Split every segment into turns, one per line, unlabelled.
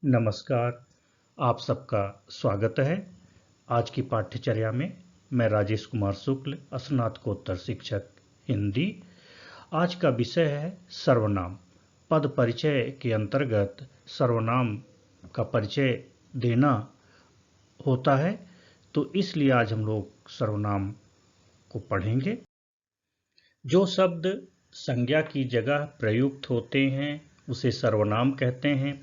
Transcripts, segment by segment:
नमस्कार, आप सबका स्वागत है। आज की पाठ्यचर्या में मैं राजेश कुमार शुक्ल, स्नातकोत्तर शिक्षक हिंदी। आज का विषय है सर्वनाम। पद परिचय के अंतर्गत सर्वनाम का परिचय देना होता है, तो इसलिए आज हम लोग सर्वनाम को पढ़ेंगे। जो शब्द संज्ञा की जगह प्रयुक्त होते हैं उसे सर्वनाम कहते हैं,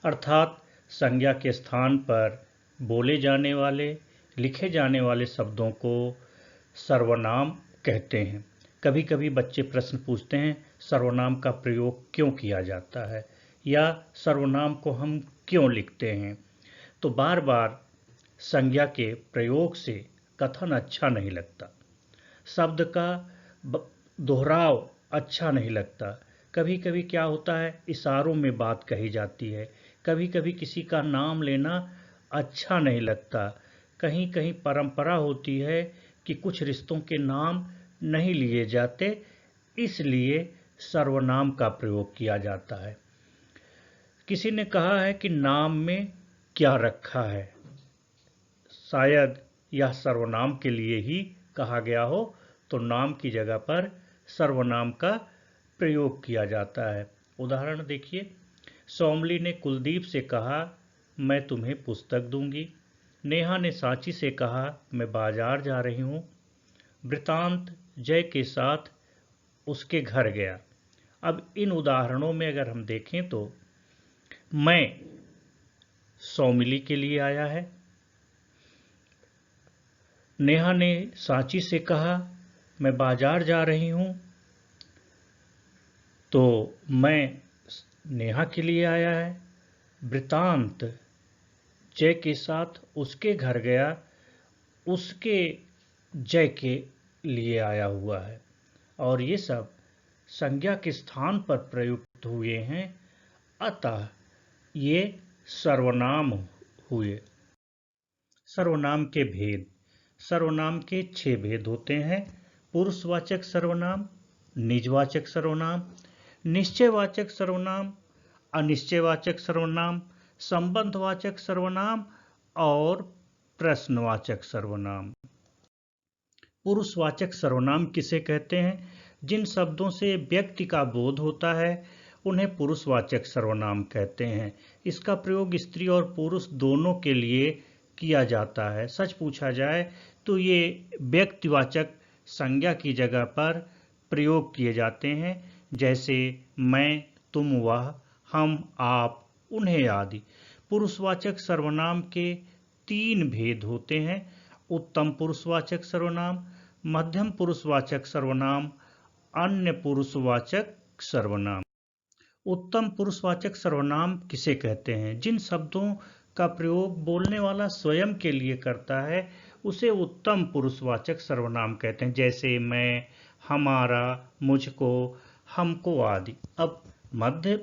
अर्थात संज्ञा के स्थान पर बोले जाने वाले, लिखे जाने वाले शब्दों को सर्वनाम कहते हैं। कभी कभी बच्चे प्रश्न पूछते हैं, सर्वनाम का प्रयोग क्यों किया जाता है या सर्वनाम को हम क्यों लिखते हैं। तो बार बार संज्ञा के प्रयोग से कथन अच्छा नहीं लगता, शब्द का दोहराव अच्छा नहीं लगता। कभी कभी क्या होता है, इशारों में बात कही जाती है। कभी कभी किसी का नाम लेना अच्छा नहीं लगता। कहीं कहीं परंपरा होती है कि कुछ रिश्तों के नाम नहीं लिए जाते, इसलिए सर्वनाम का प्रयोग किया जाता है। किसी ने कहा है कि नाम में क्या रखा है, शायद यह सर्वनाम के लिए ही कहा गया हो, तो नाम की जगह पर सर्वनाम का प्रयोग किया जाता है। उदाहरण देखिए, सोमली ने कुलदीप से कहा, मैं तुम्हें पुस्तक दूंगी। नेहा ने सांची से कहा, मैं बाजार जा रही हूँ। वृतांत जय के साथ उसके घर गया। अब इन उदाहरणों में अगर हम देखें तो मैं सोमली के लिए आया है, नेहा ने सांची से कहा, मैं बाजार जा रही हूँ, तो मैं नेहा के लिए आया है। वृतांत जय के साथ उसके घर गया, उसके जय के लिए आया हुआ है, और ये सब संज्ञा के स्थान पर प्रयुक्त हुए हैं, अतः ये सर्वनाम हुए। सर्वनाम के भेद। सर्वनाम के 6 भेद होते हैं। पुरुषवाचक सर्वनाम, निजवाचक सर्वनाम, निश्चयवाचक सर्वनाम, अनिश्चयवाचक सर्वनाम, संबंधवाचक सर्वनाम और प्रश्नवाचक सर्वनाम। पुरुषवाचक सर्वनाम किसे कहते हैं? जिन शब्दों से व्यक्ति का बोध होता है उन्हें पुरुषवाचक सर्वनाम कहते हैं। इसका प्रयोग स्त्री और पुरुष दोनों के लिए किया जाता है। सच पूछा जाए तो ये व्यक्तिवाचक संज्ञा की जगह पर प्रयोग किए जाते हैं, जैसे मैं, तुम, वह, हम, आप, उन्हें आदि। पुरुषवाचक सर्वनाम के 3 भेद होते हैं: उत्तम पुरुषवाचक सर्वनाम, मध्यम पुरुषवाचक सर्वनाम, अन्य पुरुषवाचक सर्वनाम। उत्तम पुरुषवाचक सर्वनाम किसे कहते हैं? जिन शब्दों का प्रयोग बोलने वाला स्वयं के लिए करता है उसे उत्तम पुरुषवाचक सर्वनाम कहते हैं, जैसे मैं, हमारा, मुझको, हमको आदि। अब मध्य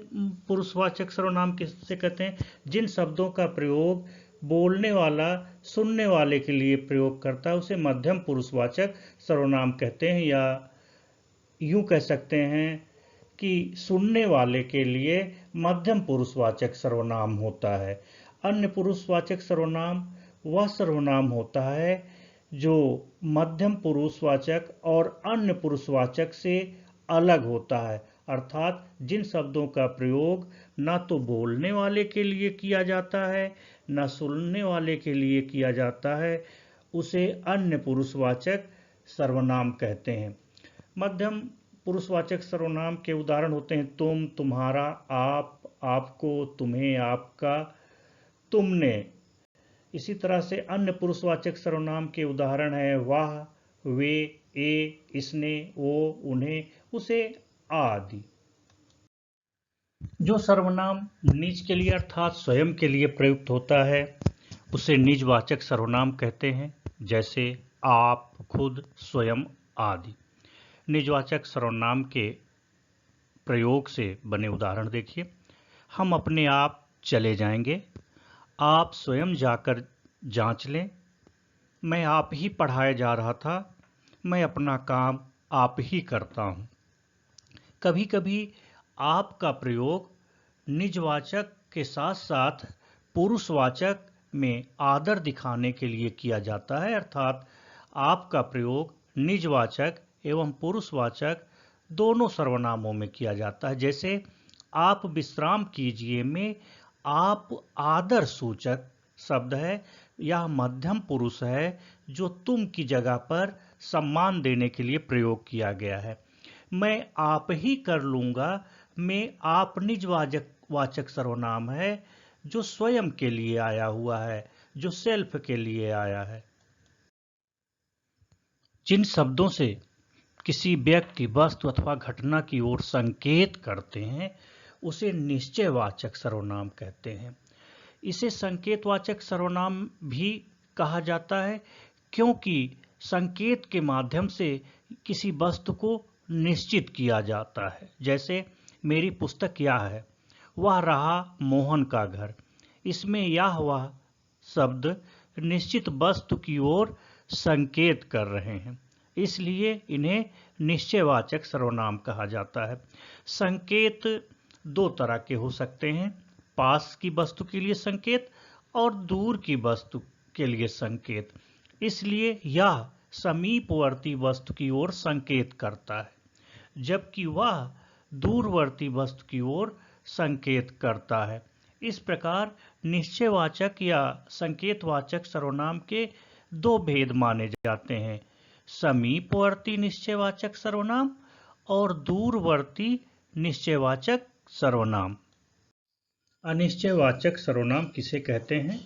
पुरुषवाचक सर्वनाम किसे कहते हैं? जिन शब्दों का प्रयोग बोलने वाला सुनने वाले के लिए प्रयोग करता है उसे मध्यम पुरुषवाचक सर्वनाम कहते हैं, या यूं कह सकते हैं कि सुनने वाले के लिए मध्यम पुरुषवाचक सर्वनाम होता है। अन्य पुरुषवाचक सर्वनाम वह सर्वनाम होता है जो मध्यम पुरुषवाचक और अन्य पुरुषवाचक से अलग होता है, अर्थात जिन शब्दों का प्रयोग न तो बोलने वाले के लिए किया जाता है न सुनने वाले के लिए किया जाता है, उसे अन्य पुरुषवाचक सर्वनाम कहते हैं। मध्यम पुरुषवाचक सर्वनाम के उदाहरण होते हैं तुम, तुम्हारा, आप, आपको, तुम्हें, आपका, तुमने। इसी तरह से अन्य पुरुषवाचक सर्वनाम के उदाहरण है वह, वे, ए, इसने, वो, उन्हें, उसे आदि। जो सर्वनाम निज के लिए अर्थात स्वयं के लिए प्रयुक्त होता है उसे निजवाचक सर्वनाम कहते हैं, जैसे आप, खुद, स्वयं आदि। निजवाचक सर्वनाम के प्रयोग से बने उदाहरण देखिए। हम अपने आप चले जाएंगे, आप स्वयं जाकर जांच लें, मैं आप ही पढ़ाया जा रहा था, मैं अपना काम आप ही करता हूं। कभी कभी आप का प्रयोग निजवाचक के साथ साथ पुरुषवाचक में आदर दिखाने के लिए किया जाता है, अर्थात आप का प्रयोग निजवाचक एवं पुरुषवाचक दोनों सर्वनामों में किया जाता है। जैसे आप विश्राम कीजिए में आप आदर सूचक शब्द है, यह मध्यम पुरुष है जो तुम की जगह पर सम्मान देने के लिए प्रयोग किया गया है। मैं आप ही कर लूंगा में आप निजवाचक सर्वनाम है जो स्वयं के लिए आया हुआ है, जो सेल्फ के लिए आया है। जिन शब्दों से किसी व्यक्ति, वस्तु अथवा घटना की ओर संकेत करते हैं उसे निश्चयवाचक सर्वनाम कहते हैं। इसे संकेतवाचक सर्वनाम भी कहा जाता है क्योंकि संकेत के माध्यम से किसी वस्तु को निश्चित किया जाता है। जैसे मेरी पुस्तक यह है, वह रहा मोहन का घर। इसमें यह वह शब्द निश्चित वस्तु की ओर संकेत कर रहे हैं, इसलिए इन्हें निश्चयवाचक सर्वनाम कहा जाता है। संकेत दो तरह के हो सकते हैं, पास की वस्तु के लिए संकेत और दूर की वस्तु के लिए संकेत। इसलिए यह समीपवर्ती वस्तु की ओर संकेत करता है, जबकि वह दूरवर्ती वस्तु की ओर संकेत करता है। इस प्रकार निश्चयवाचक या संकेतवाचक सर्वनाम के दो भेद माने जाते हैं, समीपवर्ती निश्चयवाचक सर्वनाम और दूरवर्ती निश्चयवाचक सर्वनाम। अनिश्चयवाचक सर्वनाम किसे कहते हैं?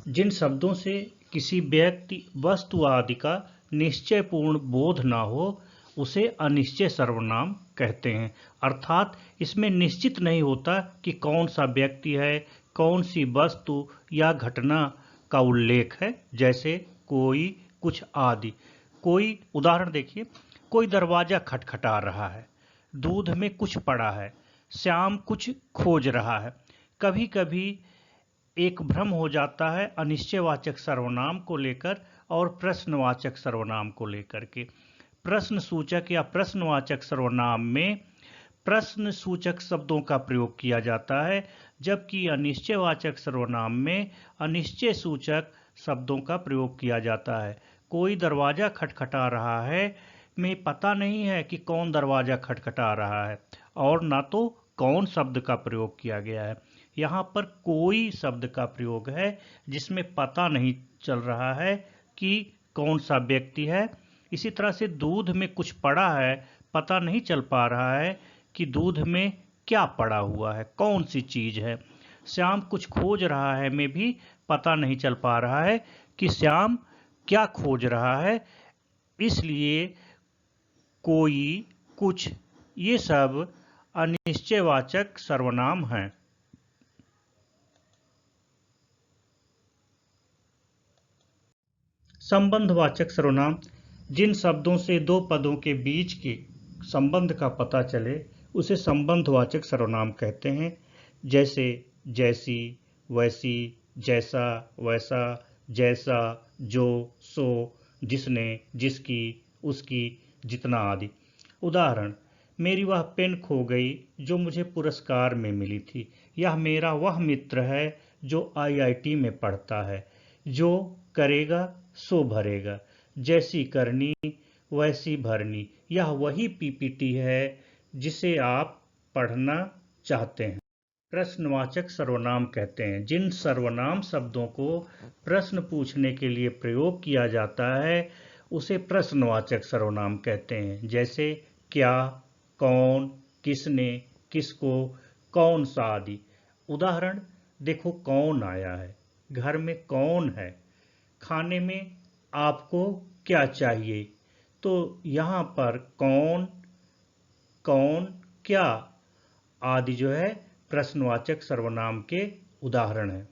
जिन शब्दों से किसी व्यक्ति, वस्तु आदि का निश्चयपूर्ण बोध ना हो उसे अनिश्चय सर्वनाम कहते हैं। अर्थात इसमें निश्चित नहीं होता कि कौन सा व्यक्ति है, कौन सी वस्तु या घटना का उल्लेख है। जैसे कोई, कुछ आदि। कोई उदाहरण देखिए, कोई दरवाजा खटखटा रहा है, दूध में कुछ पड़ा है, श्याम कुछ खोज रहा है। कभी कभी एक भ्रम हो जाता है अनिश्चयवाचक सर्वनाम को लेकर और प्रश्नवाचक सर्वनाम को लेकर के। प्रश्न सूचक या प्रश्नवाचक सर्वनाम में प्रश्न सूचक शब्दों का प्रयोग किया जाता है, जबकि अनिश्चयवाचक सर्वनाम में अनिश्चय सूचक शब्दों का प्रयोग किया जाता है। कोई दरवाजा खटखटा रहा है में पता नहीं है कि कौन दरवाजा खटखटा रहा है और ना तो कौन शब्द का प्रयोग किया गया है। यहाँ पर कोई शब्द का प्रयोग है जिसमें पता नहीं चल रहा है कि कौन सा व्यक्ति है। इसी तरह से दूध में कुछ पड़ा है, पता नहीं चल पा रहा है कि दूध में क्या पड़ा हुआ है, कौन सी चीज है। श्याम कुछ खोज रहा है में भी पता नहीं चल पा रहा है कि श्याम क्या खोज रहा है। इसलिए कोई, कुछ, ये सब अनिश्चयवाचक सर्वनाम हैं। संबंधवाचक सर्वनाम जिन शब्दों से दो पदों के बीच के संबंध का पता चले उसे संबंधवाचक सर्वनाम कहते हैं। जैसे जैसी, वैसी, जैसा, वैसा, जैसा, जो, सो, जिसने, जिसकी, उसकी, जितना आदि। उदाहरण, मेरी वह पेन खो गई जो मुझे पुरस्कार में मिली थी। यह मेरा वह मित्र है जो IIT में पढ़ता है। जो करेगा सो भरेगा, जैसी करनी वैसी भरनी। यह वही PPT है जिसे आप पढ़ना चाहते हैं। प्रश्नवाचक सर्वनाम कहते हैं जिन सर्वनाम शब्दों को प्रश्न पूछने के लिए प्रयोग किया जाता है उसे प्रश्नवाचक सर्वनाम कहते हैं। जैसे क्या, कौन, किसने, किसको, कौन सा आदि। उदाहरण देखो, कौन आया है, घर में कौन है, खाने में आपको क्या चाहिए। तो यहाँ पर कौन, कौन, क्या आदि जो है प्रश्नवाचक सर्वनाम के उदाहरण हैं।